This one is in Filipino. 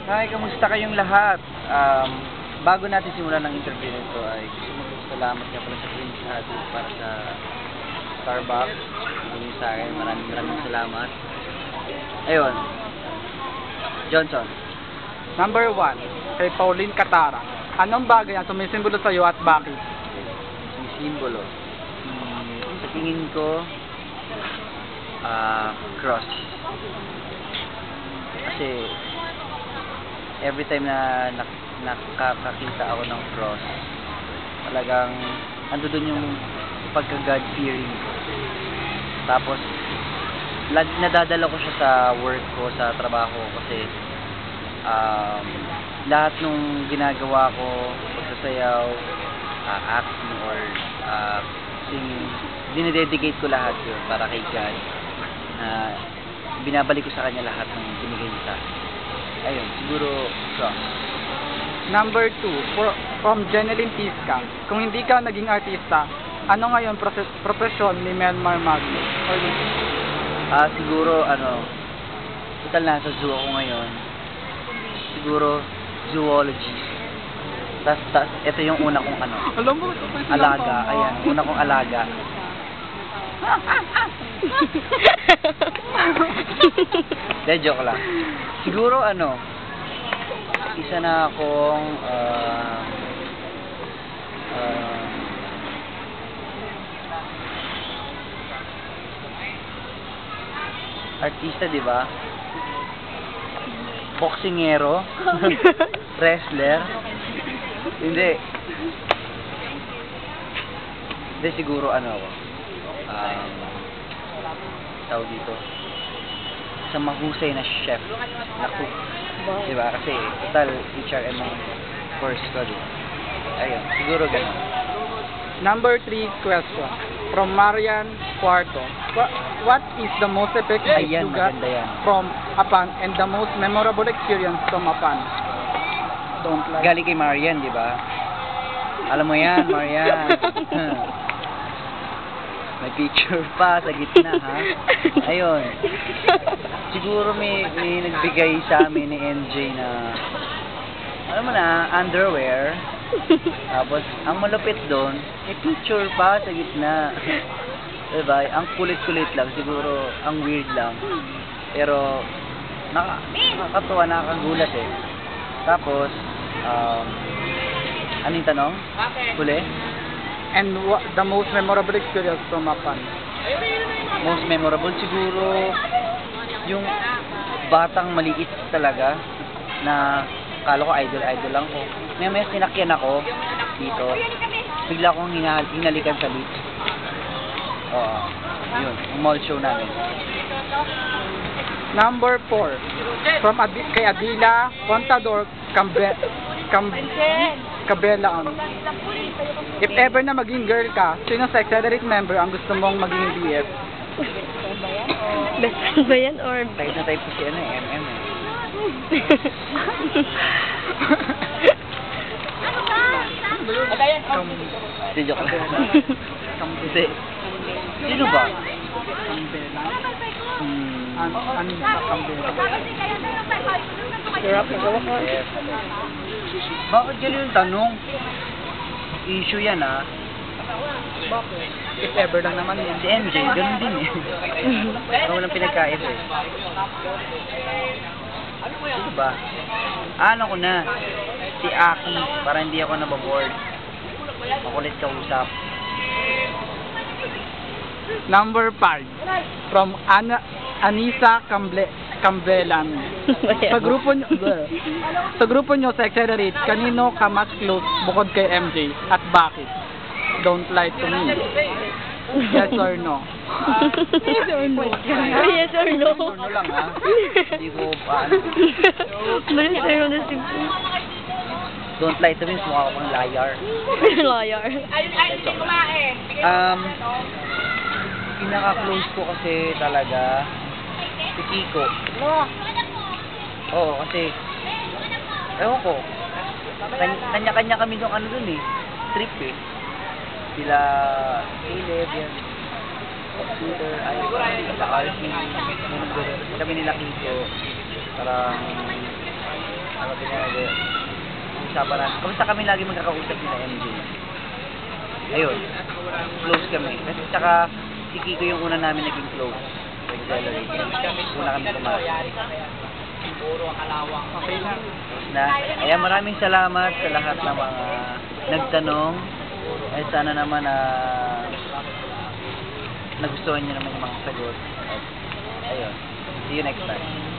Hi, kamusta kayong lahat? Bago natin simulan ng interview nito ay gusto salamat nga pala sa Prince Adu para sa Starbucks. Hindi sa akin, maraming salamat. Ayun. Johnson. Number 1, kay Pauline Catara. Anong bagay ang sumisimbolo sa iyo at bakit? Sumisimbolo. Sa tingin ko, cross. Kasi every time na nakakakita ako ng cross, talagang ando dun yung pagka-God-fearing ko. Tapos nadadala ko siya sa work ko, sa trabaho kasi lahat nung ginagawa ko, pagsasayaw, acting or singing, dinededicate ko lahat yun para kay God, na binabalik ko sa kanya lahat ng binigay niya sa akin. Ayun, siguro cross. Number 2, from Jeneline Tisca. Kung hindi ka naging artista, ano ngayon profesyon ni Melmar Magno? Siguro total nasa zoo ako ngayon. Siguro zoologist. Tas ito yung una kong Alam mo, alaga. Ayan, una kong alaga. De, joke lang. Siguro isa na akong artista, di ba? Boksingero, wrestler. Hindi. Hindi, siguro ako. Tawag dito. Sa mahusay na chef na cook. Diba? Kasi total HRM ang course ko. Ayun, siguro ganun. Number 3 question, from Marian Cuarto. What is the most effective you got from Apan and the most memorable experience from Apan? Don't like. Galing kay Marian, di ba? Alam mo yan, Marian. May picture pa sa gitna, ha? Ayun. Siguro may nagbigay sa amin ni MJ na, alam mo na, underwear. Tapos, ang malupit doon, may picture pa sa gitna. Diba? Ang kulit-kulit lang. Siguro, ang weird lang. Pero, nakakatuwa, nakakagulat eh. Tapos, ano yung tanong? Huli? And the most memorable experience from Apan? Most memorable siguro yung batang maliit talaga na kala ko idol lang ko. May sinakyan ako dito. Bigla akong hinalikan sa lips. Oo. Yun. Yung mall show namin. Number 4, from kay Adila Contador Cabelaan. If ever na maging girl ka, sino sa accelerated member ang gusto mong maging BF? Best friend ba yan or? Type na type ko si MM eh. Hindi, joke lang. Hindi. Sino ba? Anisa Cambela. Hirap na gawa ko. Bakit ganun yung tanong? Issue yan, ha? Bakit? If ever lang naman yan. Si MJ, ganun din eh. Parang walang pinagkait eh. Sino ba? Ano ko na? Si Aki, para hindi ako nababoard. Makulit kausap. Number 5, from Anisa Cambelan. Sa grupo nyo sa Accelerate, kanino ka mas close bukod kay MJ at bakit? Don't lie to me. Yes or no? Yes or no? Yes or no? Ano lang, ha? Hindi ko paano. Yes or no? Don't lie to me, mukha akong liar. Liar. Pinaka-close ko kasi talaga si Kiko. Oo, kasi ewan ko. Kanya-kanya kami dun eh. Trip eh. Sila Caleb yan. Scooter, sa Alfie, kami nila Kiko. Parang pinag-uusapan natin. Kamusta kami lagi magkakausap nila MJ? Ayun, close kami. Kasi tsaka si Kiko yung una namin naging close. Accelerate. Una kami kumain. Okay na. Na, ayan, maraming salamat sa lahat ng mga nagtanong. Ay sana naman nagustuhan niyo naman yung mga sagot. At, ayun, see you next time.